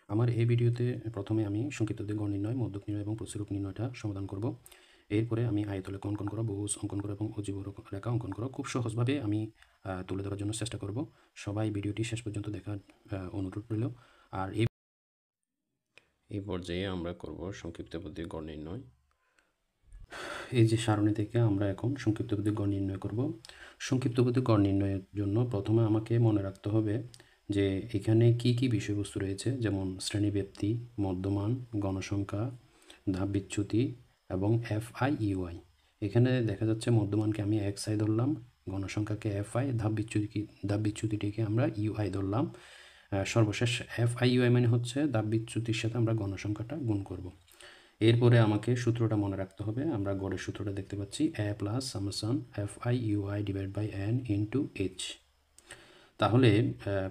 আমার এই ভিডিওতে প্রথমে আমি সংক্ষিপ্তদের গড় নির্ণয়, মধ্যক নির্ণয় এবং প্রতিরূপ নির্ণয়টা সমাধান করব। এরপরে আমি আয়তলেখ অঙ্কন করা, বহুভুজ অঙ্কন করা এবং অজীব রেখা অঙ্কন করা খুব সহজভাবে আমি তুলে ধরার জন্য চেষ্টা করব। সবাই ভিডিওটি শেষ পর্যন্ত দেখার অনুরোধ রইল। আর এই পর্যায়ে আমরা করব সংক্ষিপ্ত পদ্ধতির গড় নির্ণয়। এই যে সারণী থেকে আমরা এখন সংক্ষিপ্ত পদ্ধতির গড় নির্ণয় করব। সংক্ষিপ্ত পদ্ধতির গড় নির্ণয়ের জন্য প্রথমে আমাকে মনে রাখতে হবে যে এখানে কি কি বিষয়বস্তু রয়েছে, যেমন শ্রেণীব্যাপ্তি, মধ্যমান, গণসংখ্যা, ধাপ বিচ্যুতি এবং FI/UI। এখানে দেখা যাচ্ছে মধ্যমানকে আমি XI ধরলাম, গণসংখ্যাকে FI, ধাপ বিচ্যুতিটিকে আমরা UI ধরলাম। সর্বশেষ FI/UI মানে হচ্ছে ধাপ বিচ্যুতির সাথে আমরা গণসংখ্যাটা গুণ করব। এরপরে আমাকে সূত্রটা মনে রাখতে হবে। আমরা গড়ের সূত্রটা দেখতে পাচ্ছি A plus summation FI/UI divide by N into H। তাহলে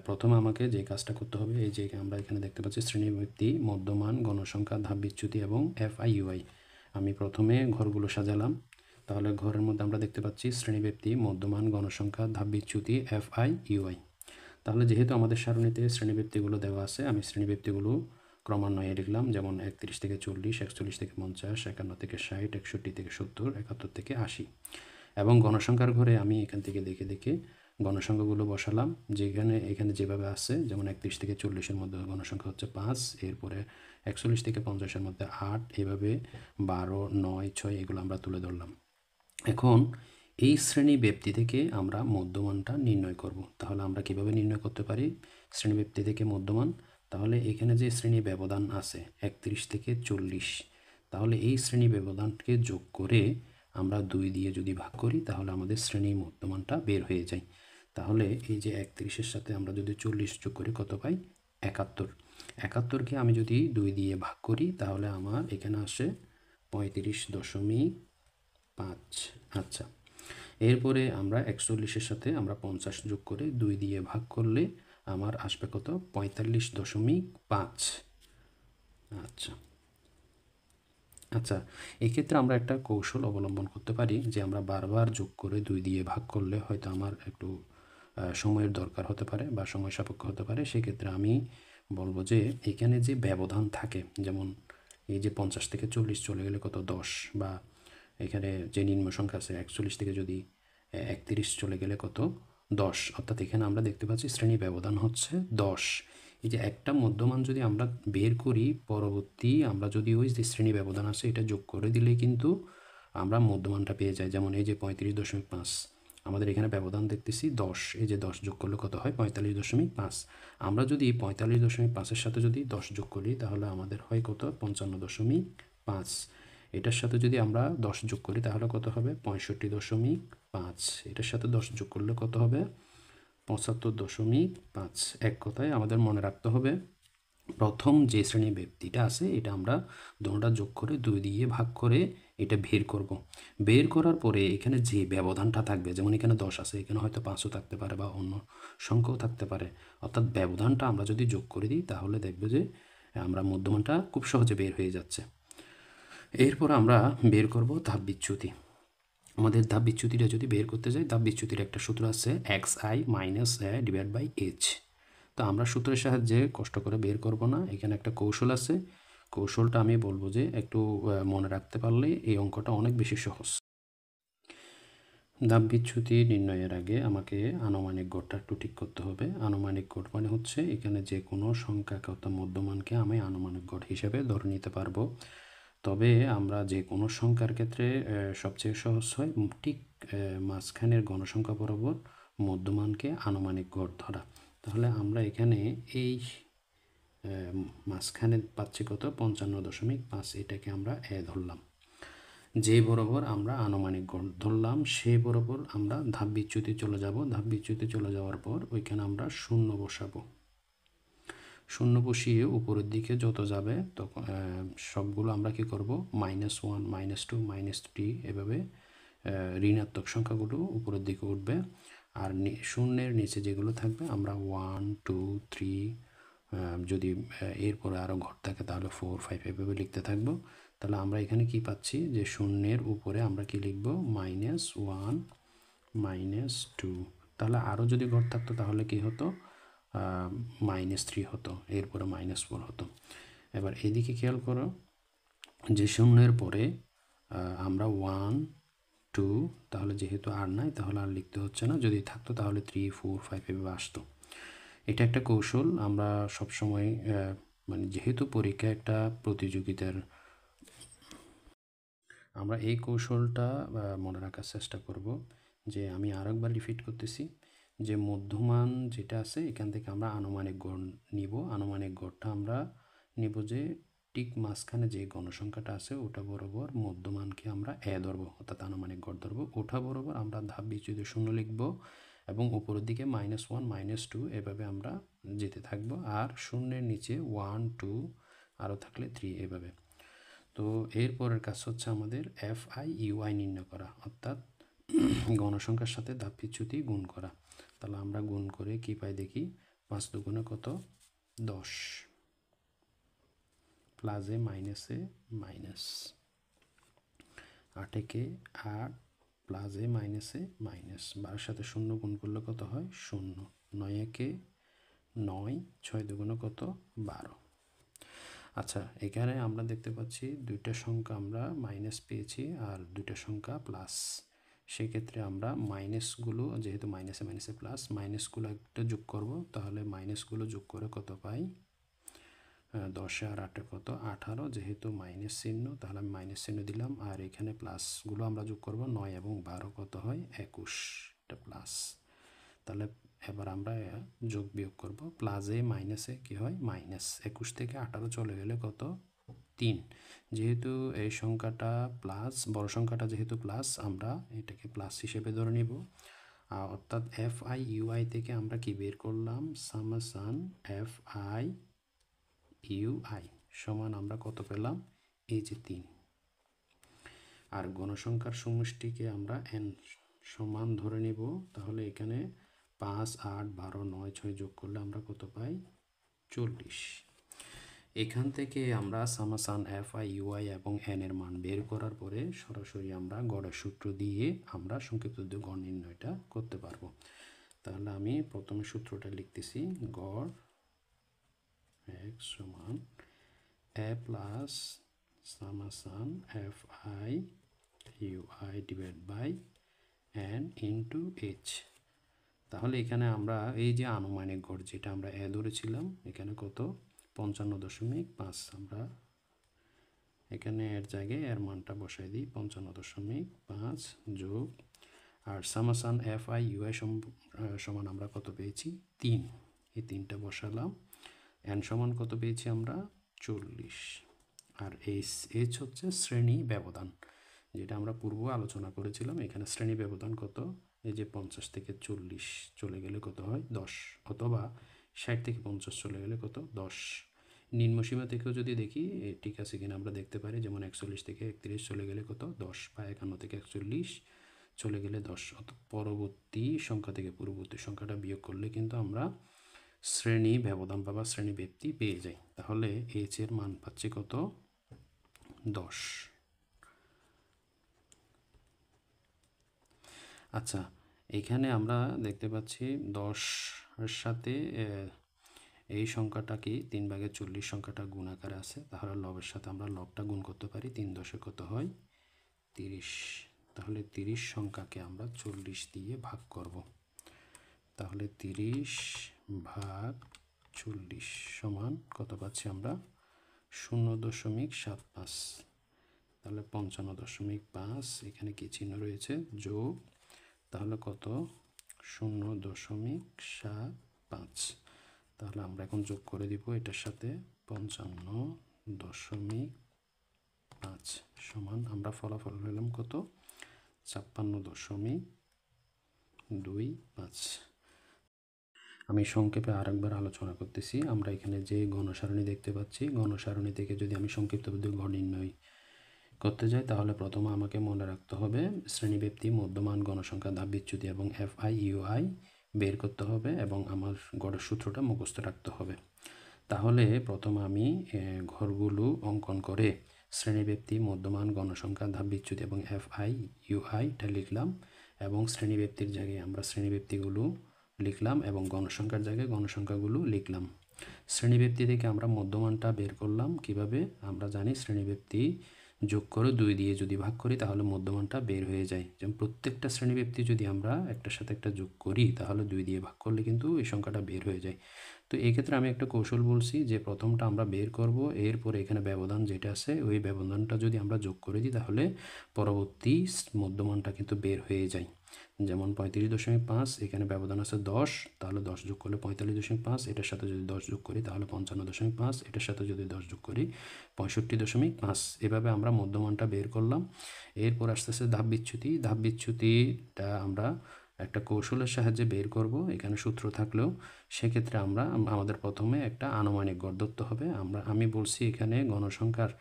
প্রথমে আমাকে যে কাজটা করতে হবে, এই যে আমরা এখানে দেখতে পাচ্ছি শ্রেণীব্যাপ্তি, মধ্যমান, গণসংখ্যা, ধাপ বিচ্যুতি এবং FI/UI। আমি প্রথমে ঘরগুলো সাজালাম। তাহলে ঘরের মধ্যে আমরা দেখতে পাচ্ছি শ্রেণীব্যাপ্তি, মধ্যমান, গণসংখ্যা, ধাপ বিচ্যুতি, FI/UI। তাহলে যেহেতু আমাদের সারণীতে শ্রেণীব্যাপ্তিগুলো দেওয়া আছে, আমি শ্রেণীব্যাপ্তিগুলো ক্রমান্বয়ে লিখলাম, যেমন 31 থেকে 40, 41 থেকে 50, 51 থেকে 60, 61 থেকে 70, 71 থেকে 80। এবং গণসংখ্যার ঘরে আমি এখান থেকে দেখে দেখে গণসংখ্যাগুলো বসালাম, এখানে যেভাবে আছে, যেমন 31 থেকে 40-এর মধ্যে গণসংখ্যা হচ্ছে 5, এরপরে 41 থেকে 50-এর মধ্যে 8, এভাবে 12, 9, 6 এগুলো আমরা তুলে ধরলাম। এখন এই শ্রেণী ব্যক্তি থেকে আমরা মধ্যমানটা নির্ণয় করব। তাহলে আমরা কিভাবে নির্ণয় করতে পারি শ্রেণী ব্যক্তি থেকে মধ্যমান? তাহলে এখানে যে শ্রেণী ব্যবধান আছে 31 থেকে 40, তাহলে এই শ্রেণী ব্যবধানকে যোগ করে আমরা 2 দিয়ে যদি ভাগ করি তাহলে আমাদের শ্রেণী মধ্যমানটা বের হয়ে যায়। তাহলে এই যে 31-এর সাথে আমরা যদি 40 যোগ করি কত পাই? 71। 71কে আমি যদি 2 দিয়ে ভাগ করি তাহলে আমার এখানে আসে 35.5। আচ্ছা, এরপরে আমরা 41-এর সাথে আমরা 50 যোগ করে 2 দিয়ে ভাগ করলে আমার আসবে কত? 45.5। আচ্ছা আচ্ছা, এক্ষেত্রে আমরা একটা কৌশল অবলম্বন করতে পারি যে আমরা বারবার যোগ করে 2 দিয়ে ভাগ করলে হয়তো আমার একটু সময়ের দরকার হতে পারে বা সময় সাপেক্ষ হতে পারে। সেক্ষেত্রে আমি বলবো যে এখানে যে ব্যবধান থাকে, যেমন এই যে 50 থেকে 40 চলে গেলে কত? 10। বা এখানে যে নিম্ন সংখ্যা আছে 41 থেকে যদি 31 চলে গেলে কত? 10। অর্থাৎ এখানে আমরা দেখতে পাচ্ছি শ্রেণী ব্যবধান হচ্ছে 10। এই যে একটা মধ্যমান যদি আমরা বের করি, পরবর্তী আমরা যদি ওই যে শ্রেণী ব্যবধান আছে এটা যোগ করে দিলেই কিন্তু আমরা মধ্যমানটা পেয়ে যাই। যেমন এই যে 35.5, আমাদের এখানে ব্যবধান দেখতেছি 10, এই যে 10 যোগ করলে কত হয়? 45.5। আমরা যদি 45.5-এর সাথে যদি 10 যোগ করি তাহলে আমাদের হয় কত? 55.5। এটার সাথে যদি আমরা 10 যোগ করি তাহলে কত হবে? 65.5। এটার সাথে 10 যোগ করলে কত হবে? 75.5। এক কথায় আমাদের মনে রাখতে হবে প্রথম যে শ্রেণী ব্যক্তিটা আছে এটা আমরা দুটোটা যোগ করে 2 দিয়ে ভাগ করে এটা বের করব। বের করার পরে এখানে যে ব্যবধানটা থাকবে, যেমন এখানে 10 আছে, এখানে হয়তো 5ও থাকতে পারে বা অন্য সংখ্যাও থাকতে পারে, অর্থাৎ ব্যবধানটা আমরা যদি যোগ করে দিই তাহলে দেখব যে আমরা মধ্যমানটা খুব সহজে বের হয়ে যাচ্ছে। এরপর আমরা বের করব ধাপ বিচ্যুতি। আমাদের ধাপ বিচ্যুতিটা যদি বের করতে যাই, ধাপ বিচ্যুতির একটা সূত্র আছে XI minus A divide by H। তো আমরা সূত্রের সাহায্যে কষ্ট করে বের করব না, এখানে একটা কৌশল আছে। কৌশলটা আমি বলবো যে একটু মনে রাখতে পারলে এই অঙ্কটা অনেক বেশি সহজ। ধাপ বিচ্যুতি নির্ণয়ের আগে আমাকে আনুমানিক গড়টা একটু ঠিক করতে হবে। আনুমানিক গড় মানে হচ্ছে এখানে যে কোনো সংখ্যাকে অর্থাৎ মধ্যমানকে আমি আনুমানিক গড় হিসেবে ধরে নিতে পারবো। তবে আমরা যে কোনো সংখ্যার ক্ষেত্রে সবচেয়ে সহজ হয় ঠিক মাঝখানের গণসংখ্যা বরাবর মধ্যমানকে আনুমানিক গড় ধরা। তাহলে আমরা এখানে এই মাঝখানে পাচ্ছি কত? 55.5। এটাকে আমরা ধরলাম। যে বরাবর আমরা আনুমানিক গড় ধরলাম সে বরাবর আমরা ধাপ বিচ্যুতি চলে যাব। ধাপ বিচ্যুতি চলে যাওয়ার পর ওইখানে আমরা শূন্য বসাবো। শূন্য বসিয়ে উপরের দিকে যত যাবে তখন সবগুলো আমরা কি করব? -1, -2, -3 এভাবে ঋণাত্মক সংখ্যাগুলো উপরের দিকে উঠবে। আর শূন্যের নিচে যেগুলো থাকবে আমরা 1, 2, 3, যদি এরপরে আরও ঘর থাকে তাহলে 4, 5 এভাবে লিখতে থাকবো। তাহলে আমরা এখানে কি পাচ্ছি যে শূন্যের উপরে আমরা কি লিখব? -1, -2। তাহলে আরও যদি ঘর থাকতো তাহলে কি হতো? -3 হতো, এরপরে -4 হতো। এবার এদিকে খেয়াল করো যে শূন্যের পরে আমরা 1 2, তাহলে যেহেতু আর নাই তাহলে আর লিখতে হচ্ছে না, যদি থাকতো তাহলে 3 4 5 এভাবে আসতো। এটা একটা কৌশল আমরা সবসময় মানে যেহেতু পরীক্ষা একটা প্রতিযোগিতার, আমরা এই কৌশলটা মনে রাখার চেষ্টা করব। যে আমি আরেকবার রিপিট করতেছি যে মধ্যমান যেটা আছে এখান থেকে আমরা আনুমানিক গড় নিব। আনুমানিক গড়টা আমরা নিব যে ঠিক মাঝখানে যে গণসংখ্যাটা আছে ওটা বরাবর মধ্যমানকে আমরা ধরবো, অর্থাৎ আনুমানিক গড় ধরবো। ওটা বরাবর আমরা ধাপ বিচ্যুতি শূন্য লিখব এবং উপরের দিকে -1 -2 এভাবে আমরা যেতে থাকবো। আর শূন্যের নিচে 1 2 আরও থাকলে 3 এভাবে। তো এরপরের কাজ হচ্ছে আমাদের FI/UI নির্ণয় করা, অর্থাৎ গণসংখ্যার সাথে ধাপ বিচ্যুতি গুণ করা। তাহলে আমরা গুণ করে কি পাই দেখি। 5 দুগুণে কত? 10, প্লাসে মাইনাসে মাইনাস, 8 একে 8, প্লাসে মাইনাসে মাইনাস, 12 সাথে 0 গুণ করলে কত হয়? 0, 9 একে 9, 6 দুগুণে কত? 12। আচ্ছা, এখানে আমরা দেখতে পাচ্ছি দুইটা সংখ্যা আমরা মাইনাস পেয়েছি আর দুইটা সংখ্যা প্লাস। সেক্ষেত্রে আমরা মাইনাসগুলো, যেহেতু মাইনাসে মাইনাসে প্লাস, মাইনাসগুলো একটা যোগ করব। তাহলে মাইনাসগুলো যোগ করে কত পাই? 10 আর 8 কত? 18। যেহেতু মাইনাস চিহ্ন তাহলে আমি মাইনাস চিহ্ন দিলাম। আর এখানে প্লাসগুলো আমরা যোগ করব। 9 এবং 12 কত হয়? 21, এটা প্লাস। তাহলে এবার আমরা যোগ বিয়োগ করব। প্লাসে মাইনাসে কি হয়? মাইনাস। 21 থেকে 18 চলে গেলে কত? 3। যেহেতু এই সংখ্যাটা প্লাস, বড় সংখ্যাটা যেহেতু প্লাস, আমরা এটাকে প্লাস হিসেবে ধরে নিব। অর্থাৎ FI/UI থেকে আমরা কি বের করলাম? সামেশন FI/UI সমান আমরা কত পেলাম? এই যে 3। আর গণসংখ্যার সমষ্টিকে আমরা n সমান ধরে নিব। তাহলে এখানে 5 8 12 9 6 যোগ করলে আমরা কত পাই? 40। এখান থেকে আমরা সামেশন FI/UI এবং n এর মান বের করার পরে সরাসরি আমরা গড়ের সূত্র দিয়ে আমরা সংক্ষিপ্ত গড় নির্ণয়টা করতে পারবো। তাহলে আমি প্রথমে সূত্রটা লিখতেছি। গড় x সমান a plus summation FI/UI divide by n into h। তাহলে এখানে আমরা এই যে আনুমানিক গড় যেটা আমরা ধরেছিলাম, এখানে কত? 55.5। আমরা এখানে এর জায়গায় এর মানটা বসাই দিই, 55.5 যোগ, আর সামেশন FI/UI সমান আমরা কত পেয়েছি? 3। এই 3টা বসালাম। n সমান কত পেয়েছি আমরা? 40। আর h হচ্ছে শ্রেণী ব্যবধান, যেটা আমরা পূর্ব আলোচনা করেছিলাম। এখানে শ্রেণী ব্যবধান কত? এই যে 50 থেকে 40 চলে গেলে কত হয়? 10, অথবা 60 থেকে 50 চলে গেলে কত? 10। নিম্নসীমা থেকেও যদি দেখি ঠিক আছে কিনা আমরা দেখতে পারি। যেমন 41 থেকে 31 চলে গেলে কত? 10, বা 51 থেকে 41 চলে গেলে 10। অর্থাৎ পরবর্তী সংখ্যা থেকে পূর্ববর্তী সংখ্যাটা বিয়োগ করলে কিন্তু আমরা শ্রেণী ব্যবধান বা শ্রেণী ব্যক্তি পেয়ে যাই। তাহলে h এর মান পাচ্ছি কত? 10। আচ্ছা, এখানে আমরা দেখতে পাচ্ছি 10 এর সাথে এই সংখ্যাটাকে 3 ভাগে 40 সংখ্যাটা গুণ আকারে আছে। তাহলে লবের সাথে আমরা লবটা গুণ করতে পারি। 3 10 কত হয়? 30। তাহলে 30 সংখ্যাকে আমরা 40 দিয়ে ভাগ করব। তাহলে 30 ভাগ 40 সমান কত পাচ্ছি আমরা? 0.75। তাহলে 55.5, এখানে কি চিহ্ন রয়েছে? যোগ, তাহলে কত? 0.75। তাহলে আমরা এখন যোগ করে দিব এটার সাথে। 55.5 সমান আমরা ফলাফল পেলাম কত? 56.25। আমি সংক্ষেপে আরেকবার আলোচনা করতেছি। আমরা এখানে যে গণসারণী দেখতে পাচ্ছি, গণসারণী থেকে যদি আমি সংক্ষিপ্ত গড় নির্ণয় করতে যাই তাহলে প্রথমে আমাকে মনে রাখতে হবে শ্রেণীব্যাপ্তি, মধ্যমান, গণসংখ্যা, ধাপ বিচ্যুতি এবং FI/UI বের করতে হবে এবং আমার গড়ের সূত্রটা মুখস্থ রাখতে হবে। তাহলে প্রথমে আমি ঘরগুলো অঙ্কন করে শ্রেণীব্যাপ্তি, মধ্যমান, গণসংখ্যা, ধাপ বিচ্যুতি এবং FI/UI লিখলাম এবং শ্রেণীব্যাপ্তির জায়গায় আমরা শ্রেণীব্যাপ্তিগুলো লিখলাম এবং গণসংখ্যার জায়গায় গণসংখ্যাগুলো লিখলাম। শ্রেণীব্যক্তি থেকে আমরা মধ্যমানটা বের করলাম কিভাবে? আমরা জানি শ্রেণীব্যক্তি যোগ করে 2 দিয়ে যদি ভাগ করি তাহলে মধ্যমানটা বের হয়ে যায়। যেমন প্রত্যেকটা শ্রেণীব্যক্তি যদি আমরা একটার সাথে একটা যোগ করি তাহলে 2 দিয়ে ভাগ করলে কিন্তু এই সংখ্যাটা বের হয়ে যায়। তো এই ক্ষেত্রে আমি একটা কৌশল বলছি যে প্রথমটা আমরা বের করব, এরপরে এখানে ব্যবধান যেটা আছে ওই ব্যবধানটা যদি আমরা যোগ করে দিই তাহলে পরবর্তী মধ্যমানটা কিন্তু বের হয়ে যায়। যেমন 35.5, এখানে ব্যবধান আছে 10, তাহলে 10 যোগ করলে 45.5, এটার সাথে যদি 10 যোগ করি তাহলে 55.5, এটার সাথে যদি 10 যোগ করি 65.5। এভাবে আমরা মধ্যমানটা বের করলাম। এরপর আসতেছে ধাপ বিচ্যুতি। ধাপ বিচ্যুতিটা আমরা একটা কৌশলের সাহায্যে বের করব। এখানে সূত্র থাকলেও সেক্ষেত্রে আমাদের প্রথমে একটা আনুমানিক গড় ধরতে হবে। আমি বলছি এখানে গণসংখ্যার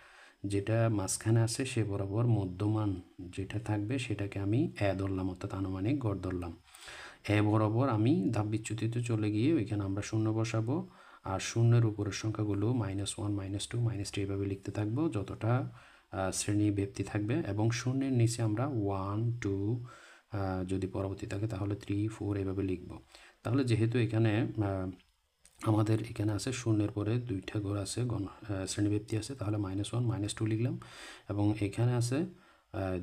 যেটা মাঝখানে আছে সে বরাবর মধ্যমান যেটা থাকবে সেটাকে আমি ধরলাম, অর্থাৎ আনুমানিক গড় ধরলাম। বরাবর আমি ধাপ বিচ্যুতিতে চলে গিয়ে ওইখানে আমরা শূন্য বসাবো, আর শূন্যের উপরের সংখ্যাগুলো -1, -2, -3 এভাবে লিখতে থাকবো যতটা শ্রেণী ব্যক্তি থাকবে, এবং শূন্যের নিচে আমরা 1, 2 যদি পরবর্তী থাকে তাহলে 3, 4 এভাবে লিখব। তাহলে যেহেতু এখানে আমাদের এখানে আছে শূন্যের পরে 2টা ঘর আছে, শ্রেণীব্যক্তি আছে, তাহলে -1, -2 লিখলাম, এবং এখানে আছে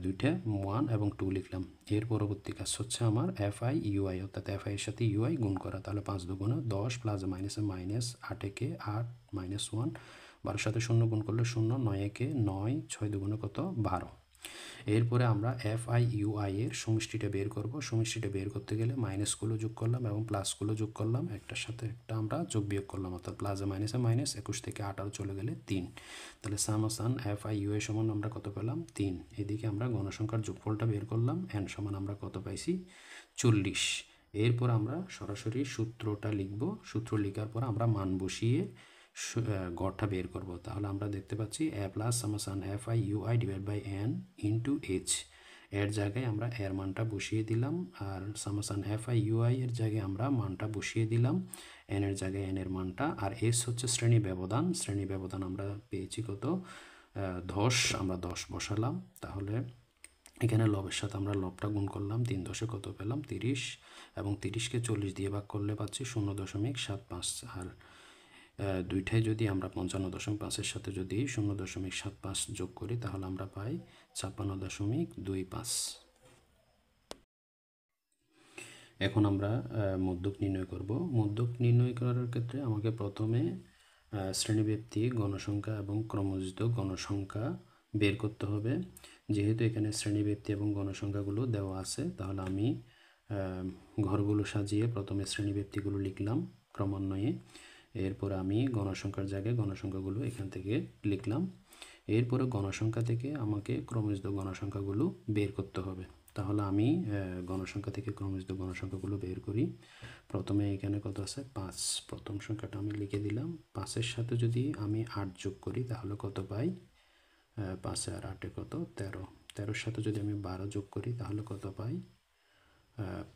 2টা 1 এবং 2 লিখলাম। এর পরবর্তী কাজ হচ্ছে আমার FI UI, অর্থাৎ FI এর সাথে UI গুণ করা। তাহলে 5 দুগুণে 10, প্লাস মাইনাসে মাইনাস, 8 একে 8, -1, 12 সাথে 0 গুণ করলে 0, 9 একে 9, 6 দুগুণে কত? 12। এরপরে আমরা FI UI এর সমষ্টিটা বের করব। সমষ্টিটা বের করতে গেলে মাইনাসগুলো যোগ করলাম এবং প্লাসগুলো যোগ করলাম, একটার সাথে একটা আমরা যোগ বিয়োগ করলাম, অর্থাৎ প্লাসে মাইনাসে মাইনাস, 21 থেকে 18 চলে গেলে 3। তাহলে সান FI UI সমান আমরা কত পেলাম? 3। এদিকে আমরা গণসংখ্যার যোগফলটা বের করলাম, n সমান আমরা কত পাইছি? 40। এরপর আমরা সরাসরি সূত্রটা লিখব। সূত্র লেখার পর আমরা মান বসিয়ে গড়টা বের করব। তাহলে আমরা দেখতে পাচ্ছি a plus sum FI UI divide by n into h। এর জায়গায় আমরা এর মানটা বসিয়ে দিলাম, আর সান FI UI এর জায়গায় আমরা মানটা বসিয়ে দিলাম, n এর জায়গায় n এর মানটা, আর s হচ্ছে শ্রেণী ব্যবধান। শ্রেণী ব্যবধান আমরা পেয়েছি কত? 10, আমরা 10 বসালাম। তাহলে এখানে লবের সাথে আমরা লবটা গুণ করলাম, 3 10-এ কত পেলাম? 30, এবং 30কে 40 দিয়ে ভাগ করলে পাচ্ছি 0.75। আর দুইটাই যদি আমরা 55.5-এর সাথে যদি 0.75 যোগ করি তাহলে আমরা পাই 56.25। এখন আমরা মধ্যক নির্ণয় করব। মধ্যক নির্ণয় করার ক্ষেত্রে আমাকে প্রথমে শ্রেণীব্যক্তি, গণসংখ্যা এবং ক্রমযোজিত গণসংখ্যা বের করতে হবে। যেহেতু এখানে শ্রেণীব্যক্তি এবং গণসংখ্যাগুলো দেওয়া আছে, তাহলে আমি ঘরগুলো সাজিয়ে প্রথমে শ্রেণীব্যক্তিগুলো লিখলাম ক্রমান্বয়ে। এরপরে আমি গণসংখ্যার জায়গায় গণসংখ্যাগুলো এখান থেকে লিখলাম। এরপরে গণসংখ্যা থেকে আমাকে ক্রমযোজিত গণসংখ্যাগুলো বের করতে হবে। তাহলে আমি গণসংখ্যা থেকে ক্রমযোজিত গণসংখ্যাগুলো বের করি। প্রথমে এখানে কত আছে? 5। প্রথম সংখ্যাটা আমি লিখে দিলাম। 5-এর সাথে যদি আমি 8 যোগ করি তাহলে কত পাই? 5 আর 8-এ কত? 13। 13-এর সাথে যদি আমি 12 যোগ করি তাহলে কত পাই?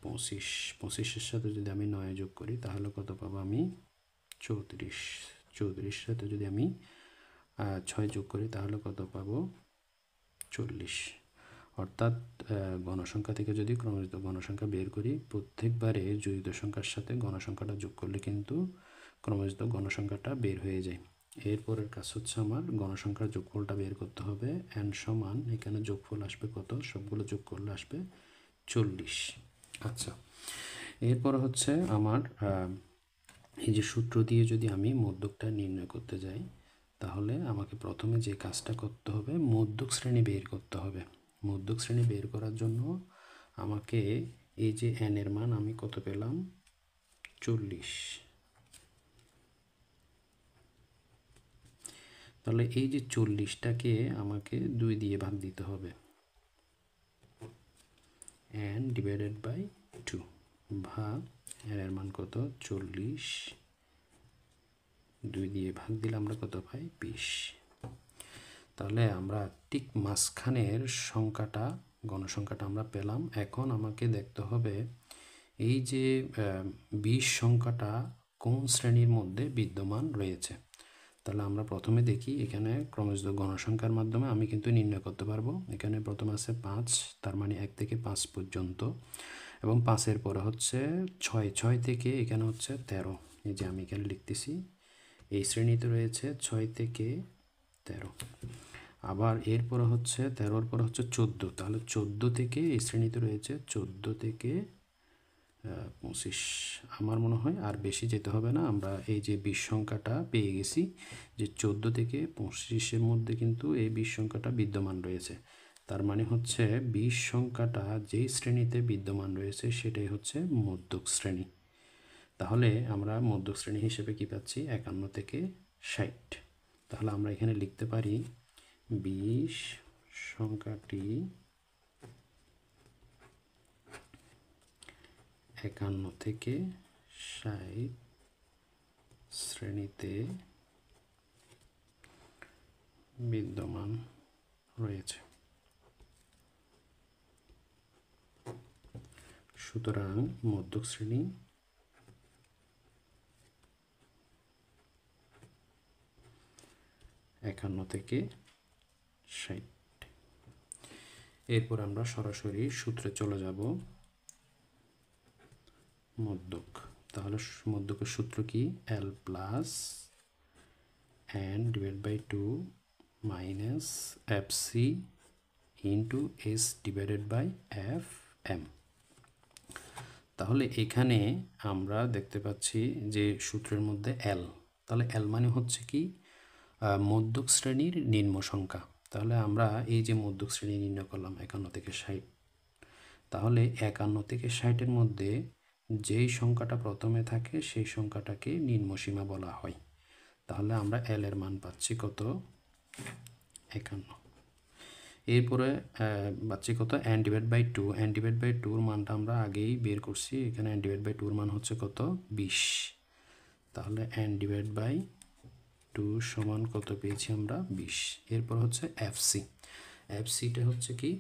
25। 25-এর সাথে যদি আমি 9 যোগ করি তাহলে কত পাবো আমি? 34। 34-এর সাথে যদি আমি 6 যোগ করি তাহলে কত পাবো? 40। অর্থাৎ গণসংখ্যা থেকে যদি ক্রমযোজিত গণসংখ্যা বের করি, প্রত্যেকবারে জড়িত সংখ্যার সাথে গণসংখ্যাটা যোগ করলে কিন্তু ক্রমযোজিত গণসংখ্যাটা বের হয়ে যায়। এরপরের কাজ হচ্ছে আমার গণসংখ্যার যোগফলটা বের করতে হবে। n সমান, এখানে যোগফল আসবে কত? সবগুলো যোগ করলে আসবে 40। আচ্ছা, এরপর হচ্ছে আমার এই যে সূত্র দিয়ে যদি আমি মধ্যকটা নির্ণয় করতে যাই তাহলে আমাকে প্রথমে যে কাজটা করতে হবে, মধ্যক শ্রেণী বের করতে হবে। মধ্যক শ্রেণী বের করার জন্য আমাকে এই যে n এর মান আমি কত পেলাম? 40। তাহলে এই যে 40টাকে আমাকে 2 দিয়ে ভাগ দিতে হবে, n ডিভাইডেড বাই 2 ভাগ n এর মান কত? 40, 2 দিয়ে ভাগ দিলে আমরা কত পাই? 20। তাহলে আমরা ঠিক মাঝখানের সংখ্যাটা, গণসংখ্যাটা আমরা পেলাম। এখন আমাকে দেখতে হবে এই যে 20 সংখ্যাটা কোন শ্রেণীর মধ্যে বিদ্যমান রয়েছে। তাহলে আমরা প্রথমে দেখি, এখানে ক্রমযোজিত গণসংখ্যার মাধ্যমে আমি কিন্তু নির্ণয় করতে পারবো। এখানে প্রথমে আছে 5, তার মানে 1 থেকে 5 পর্যন্ত, এবং 5-এর পরে হচ্ছে 6, 6 থেকে এখানে হচ্ছে 13, এই যে আমি এখানে লিখতেছি এই শ্রেণীতে রয়েছে 6 থেকে 13। আবার এরপরে হচ্ছে 13-র পরে হচ্ছে 14, তাহলে 14 থেকে এই শ্রেণীতে রয়েছে 14 থেকে 25। আমার মনে হয় আর বেশি যেতে হবে না, আমরা এই যে 20 সংখ্যাটা পেয়ে গেছি, যে 14 থেকে 25-এর মধ্যে কিন্তু এই 20 সংখ্যাটা বিদ্যমান রয়েছে। তার মানে হচ্ছে 20 সংখ্যাটা যেই শ্রেণীতে বিদ্যমান রয়েছে সেটাই হচ্ছে মধ্যক শ্রেণী। তাহলে আমরা মধ্যক শ্রেণী হিসেবে কি পাচ্ছি? 51 থেকে 60। তাহলে আমরা এখানে লিখতে পারি 20 সংখ্যাটি 51 থেকে 60 শ্রেণীতে বিদ্যমান রয়েছে। সুতরাং মধ্যক শ্রেণী একান্ন থেকে 60। এরপর আমরা সরাসরি সূত্রে চলে যাব মধ্যক। তাহলে মধ্যকের সূত্র কি? L plus n divide by 2 minus FC into S divided by FM। তাহলে এখানে আমরা দেখতে পাচ্ছি যে সূত্রের মধ্যে L, তাহলে L মানে হচ্ছে কি? মধ্যক শ্রেণীর নিম্ন সংখ্যা। তাহলে আমরা এই যে মধ্যক শ্রেণী নির্ণয় করলাম 51 থেকে 60, তাহলে 51 থেকে 60-এর মধ্যে যেই সংখ্যাটা প্রথমে থাকে সেই সংখ্যাটাকে নিম্ন সীমা বলা হয়। তাহলে আমরা L এর মান পাচ্ছি কত? 51। এরপরে পাচ্ছি কত? n divide by 2। n divide by 2-র মানটা আমরা আগেই বের করছি, এখানে n ডিভাইড বাই 2-র মান হচ্ছে কত? 20। তাহলে n ডিভাইড বাই 2 সমান কত পেয়েছি আমরা? 20। এরপর হচ্ছে FC। FCটা হচ্ছে কি?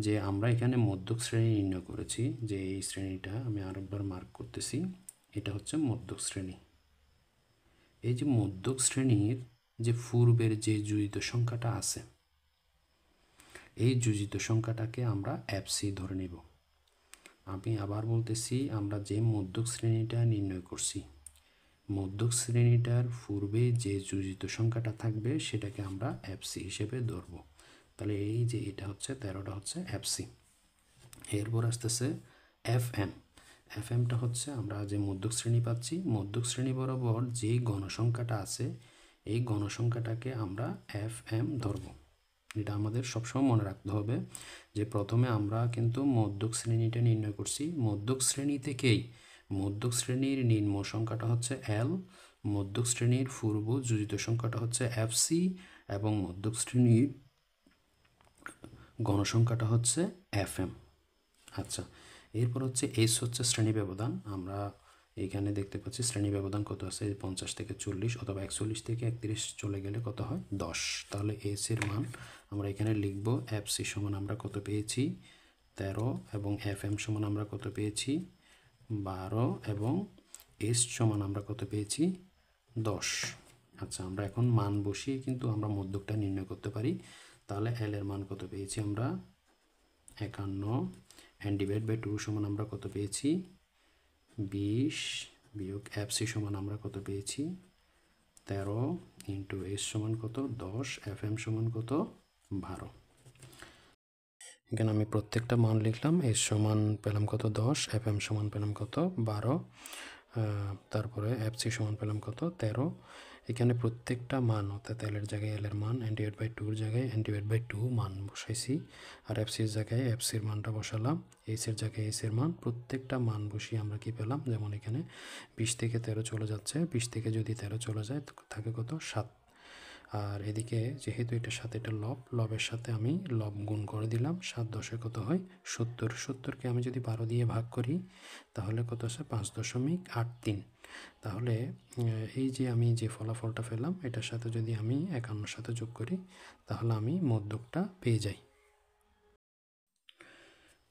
যে আমরা এখানে মধ্যক শ্রেণী নির্ণয় করেছি, যে এই শ্রেণীটা আমি আরেকবার মার্ক করতেছি, এটা হচ্ছে মধ্যক শ্রেণী। এই যে মধ্যক শ্রেণীর যে পূর্বের যে যোজিত সংখ্যাটা আছে, এই যোজিত সংখ্যাটাকে আমরা FC ধরে নেব। আমি আবার বলতেছি, আমরা যে মধ্যক শ্রেণীটা নির্ণয় করছি, মধ্যক শ্রেণীটার পূর্বে যে যোজিত সংখ্যাটা থাকবে সেটাকে আমরা FC হিসেবে ধরব। তাহলে এই যে এটা হচ্ছে 13টা হচ্ছে FC। এরপর আসতেছে FM। FMটা হচ্ছে আমরা যে মধ্যক শ্রেণী পাচ্ছি, মধ্যক শ্রেণী বরাবর যেই গণসংখ্যাটা আছে এই গণসংখ্যাটাকে আমরা FM ধরব। এটা আমাদের সবসময় মনে রাখতে হবে যে প্রথমে আমরা কিন্তু মধ্যক শ্রেণীটা নির্ণয় করছি, মধ্যক শ্রেণী থেকেই মধ্যক শ্রেণীর নিম্ন সংখ্যাটা হচ্ছে L, মধ্যক শ্রেণীর পূর্ব যোজিত সংখ্যাটা হচ্ছে FC এবং মধ্যক শ্রেণীর গণসংখ্যাটা হচ্ছে FM। আচ্ছা, এরপর হচ্ছে S হচ্ছে শ্রেণী ব্যবধান। আমরা এখানে দেখতে পাচ্ছি শ্রেণী ব্যবধান কত আছে? 50 থেকে 40 অথবা 41 থেকে 31 চলে গেলে কত হয়? 10। তাহলে S এর মান আমরা এখানে লিখব FC সমান আমরা কত পেয়েছি? 13 এবং FM সমান আমরা কত পেয়েছি? 12 এবং S সমান আমরা কত পেয়েছি? 10। আচ্ছা, আমরা এখন মান বসিয়ে কিন্তু আমরা মধ্যকটা নির্ণয় করতে পারি। তাহলে L এর মান কত পেয়েছি আমরা? 51। n ডিভাইড বাই 2 সমান আমরা কত পেয়েছি? 20 বিয়োগ FC সমান আমরা কত পেয়েছি? 13 ইন্টু S সমান কত? 10, FM সমান কত? 12। এখানে আমি প্রত্যেকটা মান লিখলাম। S সমান পেলাম কত? 10, FM সমান পেলাম কত? 12, তারপরে FC সমান পেলাম কত? 13। এখানে প্রত্যেকটা মান, অর্থাৎ L এর জায়গায় L এর মান, n ডিভাইড বাই 2-র জায়গায় n ডিভাইড বাই 2 মান বসাইছি, আর FCর জায়গায় FCর মানটা বসালাম, S এর জায়গায় S এর মান। প্রত্যেকটা মান বসিয়ে আমরা কি পেলাম? যেমন এখানে 20 থেকে 13 চলে যাচ্ছে, 20 থেকে যদি 13 চলে যায় থাকে কত? 7। আর এদিকে যেহেতু এটার সাথে এটা লবের সাথে আমি লব গুণ করে দিলাম, 7 10-এ কত হয়? 70। 70-কে আমি যদি 12 দিয়ে ভাগ করি তাহলে কত আসে? 5.83। তাহলে এই যে আমি যে ফলাফলটা পেলাম এটার সাথে যদি আমি 51-র সাথে যোগ করি তাহলে আমি মধ্যকটা পেয়ে যাই।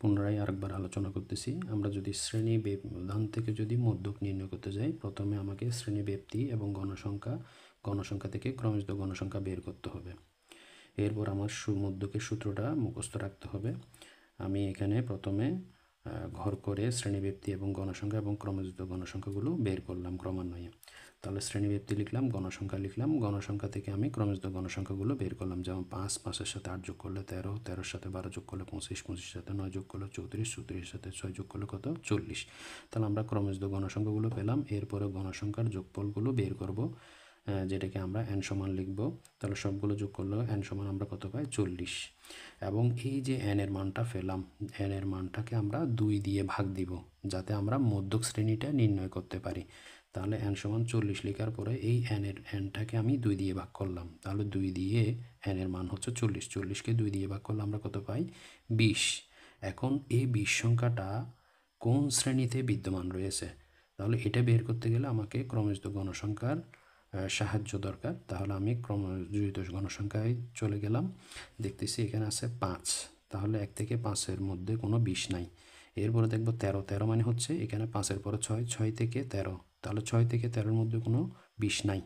পুনরায় আরেকবার আলোচনা করতেছি। আমরা যদি শ্রেণী ব্যবধান থেকে যদি মধ্যক নির্ণয় করতে যাই, প্রথমে আমাকে শ্রেণী ব্যক্তি এবং গণসংখ্যা থেকে ক্রমযুক্ত গণসংখ্যা বের করতে হবে। এরপর আমার মধ্যকের সূত্রটা মুখস্থ রাখতে হবে। আমি এখানে প্রথমে ঘর করে শ্রেণীব্যক্তি এবং গণসংখ্যা এবং ক্রমযুক্ত গণসংখ্যাগুলো বের করলাম ক্রমান্বয়ে। তাহলে শ্রেণীব্যক্তি লিখলাম, গণসংখ্যা লিখলাম, গণসংখ্যা থেকে আমি ক্রমযুক্ত গণসংখ্যাগুলো বের করলাম। যেমন 5, 5-এর সাথে 8 যোগ করলে 13, 13-এর সাথে 12 যোগ করলে 25, 25-এর সাথে 9 যোগ করলে 34, 34-এর সাথে 6 যোগ করলে কত? 40। তাহলে আমরা ক্রমযুক্ত গণসংখ্যাগুলো পেলাম। এরপরে গণসংখ্যার যোগফলগুলো বের করব, যেটাকে আমরা n সমান লিখব। তাহলে সবগুলো যোগ করলে n সমান আমরা কত পাই? 40। এবং এই যে n এর মানটা পেলাম, n এর মানটাকে আমরা 2 দিয়ে ভাগ দিব, যাতে আমরা মধ্যক শ্রেণীটা নির্ণয় করতে পারি। তাহলে n সমান 40 লেখার পরে এই nটাকে আমি 2 দিয়ে ভাগ করলাম। তাহলে 2 দিয়ে n এর মান হচ্ছে 40, 40কে 2 দিয়ে ভাগ করলে আমরা কত পাই? 20। এখন এই 20 সংখ্যাটা কোন শ্রেণীতে বিদ্যমান রয়েছে? তাহলে এটা বের করতে গেলে আমাকে ক্রমযুক্ত গণসংখ্যার সাহায্য দরকার। তাহলে আমি ক্রমযুক্ত গণসংখ্যায় চলে গেলাম, দেখতেছি এখানে আছে 5। তাহলে 1 থেকে 5-এর মধ্যে কোনো 20 নাই। এরপরে দেখব 13, 13 মানে হচ্ছে এখানে 5-এর পরে 6, 6 থেকে 13, তাহলে 6 থেকে 13-এর মধ্যে কোনো 20 নাই।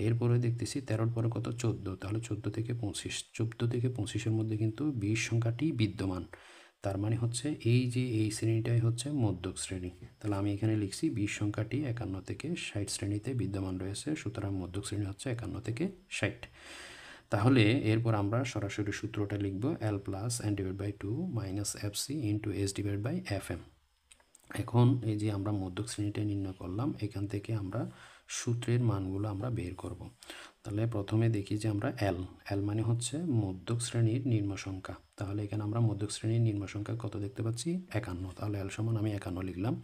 এরপরে দেখতেছি 13-এর পরে কত? 14, তাহলে 14 থেকে 25, 14 থেকে 25-এর মধ্যে কিন্তু 20 সংখ্যাটি বিদ্যমান। তার মানে হচ্ছে এই যে এই শ্রেণীটাই হচ্ছে মধ্যক শ্রেণী। তাহলে আমি এখানে লিখছি 20 সংখ্যাটি 51 থেকে 60 শ্রেণীতে বিদ্যমান রয়েছে, সুতরাং মধ্যক শ্রেণী হচ্ছে 51 থেকে 60। তাহলে এরপর আমরা সরাসরি সূত্রটা লিখব, L plus n/2 minus FC into S/FM। এখন এই যে আমরা মধ্যক শ্রেণীটা নির্ণয় করলাম, এখান থেকে আমরা সূত্রের মানগুলো আমরা বের করব। তাহলে প্রথমে দেখি যে আমরা L মানে হচ্ছে মধ্যক শ্রেণীর নিম্ন সংখ্যা। তাহলে এখানে আমরা মধ্যক শ্রেণীর নিম্ন সংখ্যা কত দেখতে পাচ্ছি? 51। তাহলে L সমান আমি 51 লিখলাম।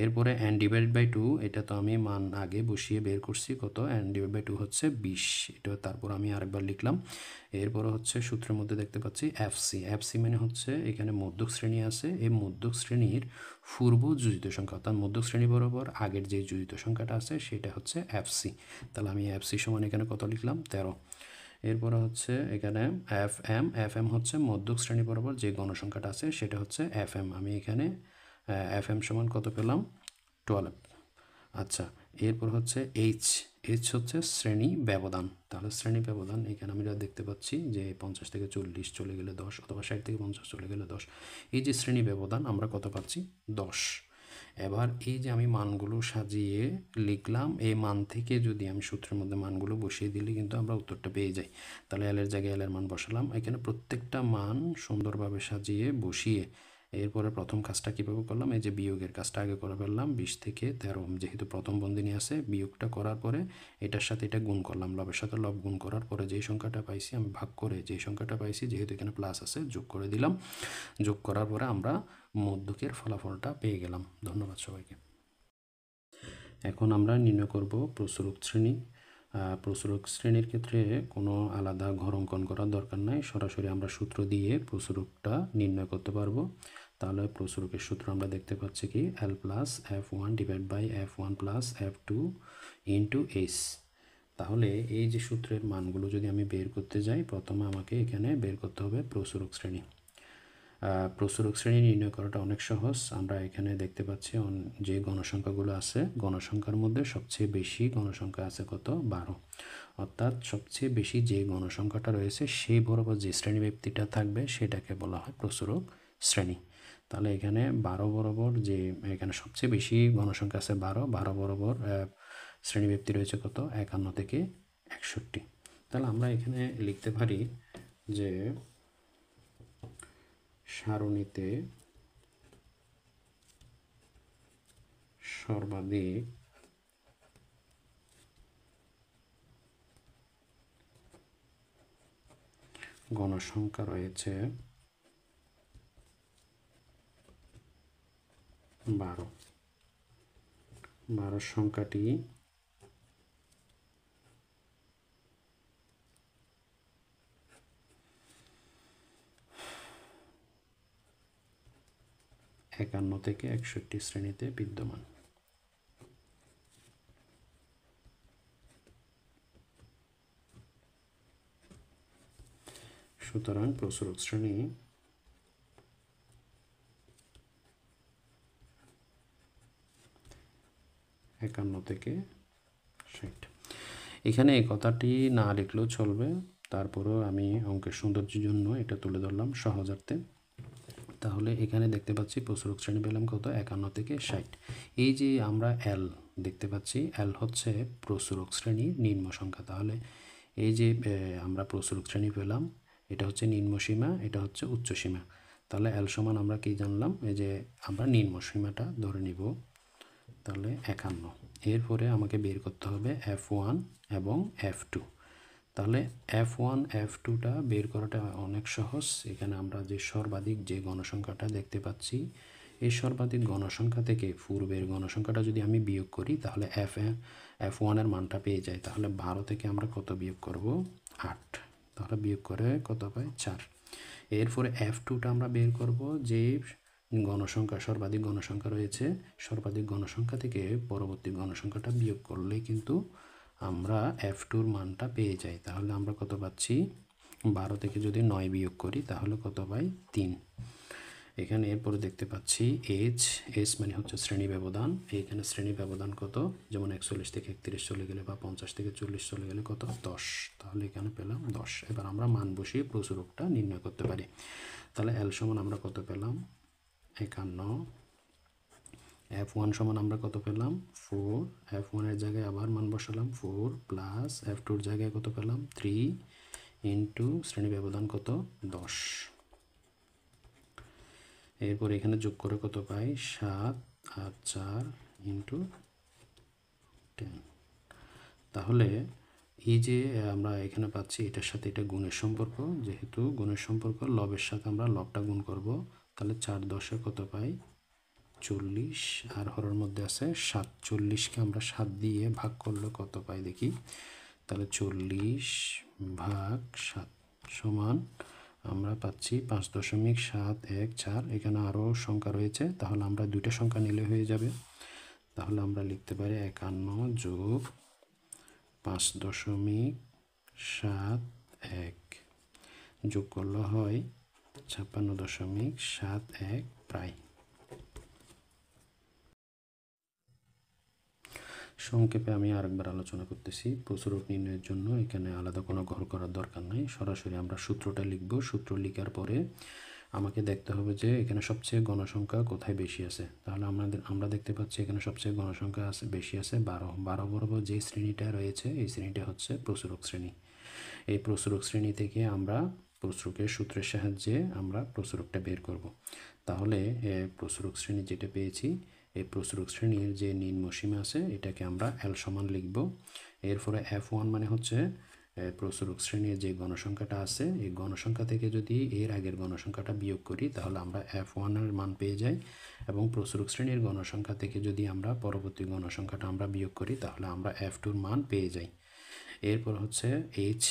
এরপরে n/2, এটা তো আমি মান আগে বসিয়ে বের করছি, কত? n/2 হচ্ছে 20। এটা তারপর আমি আরেকবার লিখলাম। এরপরে হচ্ছে সূত্রের মধ্যে দেখতে পাচ্ছি FC মানে হচ্ছে এখানে মধ্যক শ্রেণী আছে, এই মধ্যক শ্রেণীর পূর্ব যোজিত সংখ্যা, অর্থাৎ মধ্যক শ্রেণী বরাবর আগের যে যোজিত সংখ্যাটা আছে সেটা হচ্ছে FC। তাহলে আমি FC সমান এখানে কত লিখলাম? 13। এরপরে হচ্ছে এখানে FM হচ্ছে মধ্যক শ্রেণী বরাবর যে গণসংখ্যাটা আছে সেটা হচ্ছে FM। আমি এখানে FM সমান কত পেলাম? 12। আচ্ছা, এরপর হচ্ছে H হচ্ছে শ্রেণী ব্যবধান। তাহলে শ্রেণী ব্যবধান এখানে আমরা দেখতে পাচ্ছি যে 50 থেকে 40 চলে গেলে 10, অথবা 60 থেকে 50 চলে গেলে 10। এই যে শ্রেণী ব্যবধান আমরা কত পাচ্ছি? 10। এবার এই যে আমি মানগুলো সাজিয়ে লিখলাম, এই মান থেকে যদি আমি সূত্রের মধ্যে মানগুলো বসিয়ে দিলে কিন্তু আমরা উত্তরটা পেয়ে যাই। তাহলে L এর জায়গায় L এর মান বসালাম, এখানে প্রত্যেকটা মান সুন্দরভাবে সাজিয়ে বসিয়ে এরপরে প্রথম কাজটা কীভাবে করলাম? এই যে বিয়োগের কাজটা আগে করে ফেললাম। 20 থেকে 13, যেহেতু প্রথম বন্ধনী আছে, বিয়োগটা করার পরে এটার সাথে এটা গুণ করলাম, লবের সাথে লব গুণ করার পরে যেই সংখ্যাটা পাইছি আমি ভাগ করে যেই সংখ্যাটা পাইছি, যেহেতু এখানে প্লাস আছে, যোগ করে দিলাম। যোগ করার পরে আমরা মধ্যকের ফলাফলটা পেয়ে গেলাম। ধন্যবাদ সবাইকে। এখন আমরা নির্ণয় করব প্রসরক শ্রেণী। প্রসরক শ্রেণীর ক্ষেত্রে কোনো আলাদা ঘর অঙ্কন করার দরকার নাই, সরাসরি আমরা সূত্র দিয়ে প্রসরকটা নির্ণয় করতে পারবো। তাহলে প্রসরকের সূত্র আমরা দেখতে পাচ্ছি কি? L plus F1 divide by F1 plus F2 into S। তাহলে এই যে সূত্রের মানগুলো যদি আমি বের করতে যাই, প্রথমে আমাকে এখানে বের করতে হবে প্রসরক শ্রেণী। প্রসরক শ্রেণী নির্ণয় করাটা অনেক সহজ। আমরা এখানে দেখতে পাচ্ছি যে গণসংখ্যাগুলো আছে, গণসংখ্যার মধ্যে সবচেয়ে বেশি গণসংখ্যা আছে কত? 12। অর্থাৎ সবচেয়ে বেশি যে গণসংখ্যাটা রয়েছে সেই বরাবর যে শ্রেণী ব্যক্তিটা থাকবে সেটাকে বলা হয় প্রসরক শ্রেণী। তাহলে এখানে 12 বরাবর যে এখানে সবচেয়ে বেশি গণসংখ্যা আছে 12, 12 বরাবর শ্রেণী ব্যক্তি রয়েছে কত? 51 থেকে 61। তাহলে আমরা এখানে লিখতে পারি যে সারণীতে সর্বাধিক গণসংখ্যা রয়েছে 12। 12 সংখ্যাটি একান্ন থেকে 61 শ্রেণীতে বিদ্যমান। সুতরাং প্রসরক শ্রেণী একান্ন থেকে 60। এখানে এই কথাটি না লিখলেও চলবে, তারপরেও আমি অঙ্কের সৌন্দর্যের জন্য এটা তুলে ধরলাম সহজার্থে। তাহলে এখানে দেখতে পাচ্ছি প্রচুরক শ্রেণী পেলাম কত 51 থেকে 60। এই যে আমরা এল দেখতে পাচ্ছি, এল হচ্ছে প্রচুরক শ্রেণীর নিম্ন সংখ্যা। তাহলে এই যে আমরা প্রচুরক শ্রেণী পেলাম, এটা হচ্ছে নিম্ন সীমা, এটা হচ্ছে উচ্চ সীমা। তাহলে এল সমান আমরা কি জানলাম, এই যে আমরা নিম্ন সীমাটা ধরে নিব, তাহলে 51। এরপরে আমাকে বের করতে হবে F1 এবং F2। তাহলে F1 F2টা বের করাটা অনেক সহজ। এখানে আমরা যে সর্বাধিক যে গণসংখ্যাটা দেখতে পাচ্ছি, এই সর্বাধিক গণসংখ্যা থেকে পূর্বের গণসংখ্যাটা যদি আমি বিয়োগ করি তাহলে F1 এর মানটা পেয়ে যাই। তাহলে 12 থেকে আমরা কত বিয়োগ করব, 8। তাহলে বিয়োগ করে কত পাই, 4। এরপরে F2টা আমরা বের করব, যে গণসংখ্যা সর্বাধিক গণসংখ্যা রয়েছে, সর্বাধিক গণসংখ্যা থেকে পরবর্তী গণসংখ্যাটা বিয়োগ করলে কিন্তু আমরা F2-র মানটা পেয়ে যাই। তাহলে আমরা কত পাচ্ছি, 12 থেকে যদি 9 বিয়োগ করি তাহলে কত পাই, 3। এখানে এরপরে দেখতে পাচ্ছি এইচ মানে হচ্ছে শ্রেণী ব্যবধান। এইখানে শ্রেণী ব্যবধান কত, যেমন 41 থেকে 31 চলে গেলে বা 50 থেকে 40 চলে গেলে কত, 10। তাহলে এখানে পেলাম 10। এবার আমরা মান বসিয়ে প্রচুরকটা নির্ণয় করতে পারি। তাহলে এল সমান আমরা কত পেলাম, 51। F1 সমান আমরা কত পেলাম, 4। F1 এর জায়গায় আবার মান বসালাম 4 প্লাস F2-র জায়গায় কত পেলাম, 3 ইন্টু শ্রেণী ব্যবধান কত, 10। এরপর এখানে যোগ করে কত পাই, 7 আর 4 ইন্টু 10। তাহলে এই যে আমরা এখানে পাচ্ছি, এটার সাথে এটা গুণের সম্পর্ক, যেহেতু গুণের সম্পর্ক, লবের সাথে আমরা লবটা গুণ করব। তাহলে 4 10-এ কত পাই, 40। আর হরের মধ্যে আছে 47কে আমরা 7 দিয়ে ভাগ করলে কত পাই দেখি। তাহলে 40 ভাগ 7 সমান আমরা পাচ্ছি 5.714। এখানে আরও সংখ্যা রয়েছে, তাহলে আমরা দুইটা সংখ্যা নিলে হয়ে যাবে। তাহলে আমরা লিখতে পারি 51 যোগ 5.71 যোগ করলে হয় 56.71 প্রায়। সংক্ষেপে আমি আরেকবার আলোচনা করতেছি। প্রচুরক নির্ণয়ের জন্য এখানে আলাদা কোনো ঘর করার দরকার নাই, সরাসরি আমরা সূত্রটা লিখব। সূত্র লেখার পরে আমাকে দেখতে হবে যে এখানে সবচেয়ে গণসংখ্যা কোথায় বেশি আছে। তাহলে আমরা দেখতে পাচ্ছি এখানে সবচেয়ে গণসংখ্যা আছে, বেশি আছে 12 বরাবর যে শ্রেণীটা রয়েছে, এই শ্রেণীটা হচ্ছে প্রচুরক শ্রেণী। এই প্রচুরক শ্রেণী থেকে আমরা প্রচুরকের সূত্রের সাহায্যে আমরা প্রচুরকটা বের করব। তাহলে প্রচুরক শ্রেণী যেটা পেয়েছি, এই প্রচুরক শ্রেণীর যে নিম্ন সীমা আছে এটাকে আমরা এল সমান লিখব। এরপরে F1 মানে হচ্ছে প্রচুরক শ্রেণীর যে গণসংখ্যাটা আছে, এই গণসংখ্যা থেকে যদি এর আগের গণসংখ্যাটা বিয়োগ করি তাহলে আমরা F1 এর মান পেয়ে যাই, এবং প্রচুরক শ্রেণীর গণসংখ্যা থেকে যদি আমরা পরবর্তী গণসংখ্যাটা আমরা বিয়োগ করি তাহলে আমরা F2-র মান পেয়ে যাই। এরপর হচ্ছে এইচ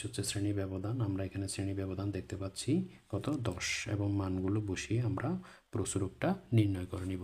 হচ্ছে শ্রেণী ব্যবধান। আমরা এখানে শ্রেণী ব্যবধান দেখতে পাচ্ছি কত, 10, এবং মানগুলো বসিয়ে আমরা প্রচুরকটা নির্ণয় করে নিব।